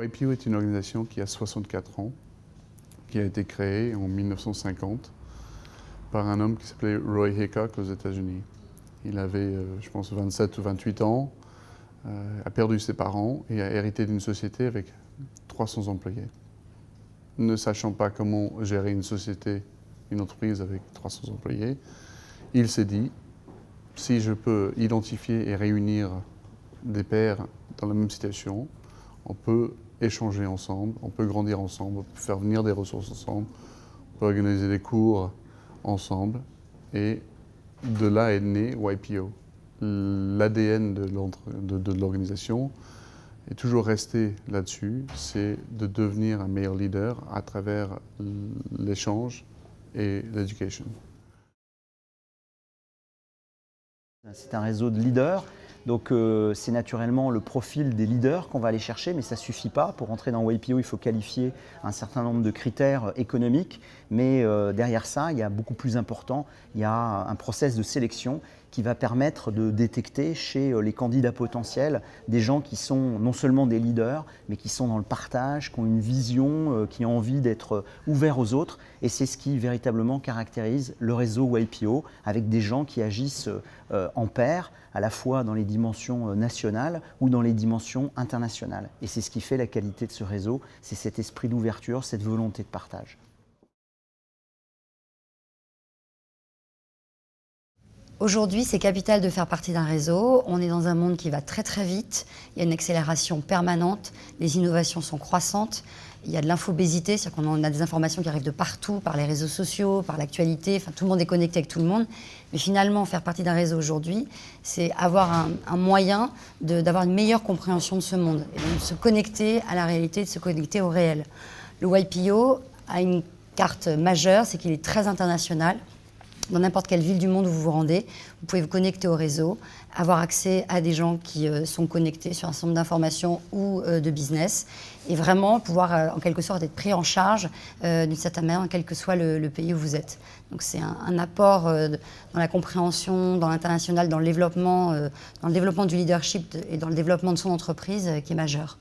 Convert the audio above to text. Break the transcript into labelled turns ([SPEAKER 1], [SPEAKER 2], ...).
[SPEAKER 1] YPO est une organisation qui a 64 ans, qui a été créée en 1950 par un homme qui s'appelait Roy Hickok aux États-Unis. Il avait, je pense, 27 ou 28 ans, a perdu ses parents et a hérité d'une société avec 300 employés. Ne sachant pas comment gérer une société, une entreprise avec 300 employés, il s'est dit, si je peux identifier et réunir des pairs dans la même situation, on peut échanger ensemble, on peut grandir ensemble, on peut faire venir des ressources ensemble, on peut organiser des cours ensemble. Et de là est né YPO. L'ADN de l'organisation est toujours resté là-dessus, c'est de devenir un meilleur leader à travers l'échange et l'éducation.
[SPEAKER 2] C'est un réseau de leaders, donc c'est naturellement le profil des leaders qu'on va aller chercher, mais ça ne suffit pas. Pour entrer dans YPO, il faut qualifier un certain nombre de critères économiques, mais derrière ça, il y a beaucoup plus important, il y a un process de sélection qui va permettre de détecter chez les candidats potentiels des gens qui sont non seulement des leaders, mais qui sont dans le partage, qui ont une vision, qui ont envie d'être ouverts aux autres. Et c'est ce qui véritablement caractérise le réseau YPO, avec des gens qui agissent en pair, à la fois dans les dimensions nationales ou dans les dimensions internationales. Et c'est ce qui fait la qualité de ce réseau, c'est cet esprit d'ouverture, cette volonté de partage.
[SPEAKER 3] Aujourd'hui, c'est capital de faire partie d'un réseau. On est dans un monde qui va très très vite. Il y a une accélération permanente. Les innovations sont croissantes. Il y a de l'infobésité, c'est-à-dire qu'on a des informations qui arrivent de partout, par les réseaux sociaux, par l'actualité. Enfin, tout le monde est connecté avec tout le monde. Mais finalement, faire partie d'un réseau aujourd'hui, c'est avoir un moyen d'avoir une meilleure compréhension de ce monde. Et donc de se connecter à la réalité, de se connecter au réel. Le YPO a une carte majeure, c'est qu'il est très international. Dans n'importe quelle ville du monde où vous vous rendez, vous pouvez vous connecter au réseau, avoir accès à des gens qui sont connectés sur un certain nombre d'informations ou de business, et vraiment pouvoir en quelque sorte être pris en charge d'une certaine manière, quel que soit le pays où vous êtes. Donc c'est un apport dans la compréhension, dans l'international, dans le développement du leadership et dans le développement de son entreprise qui est majeur.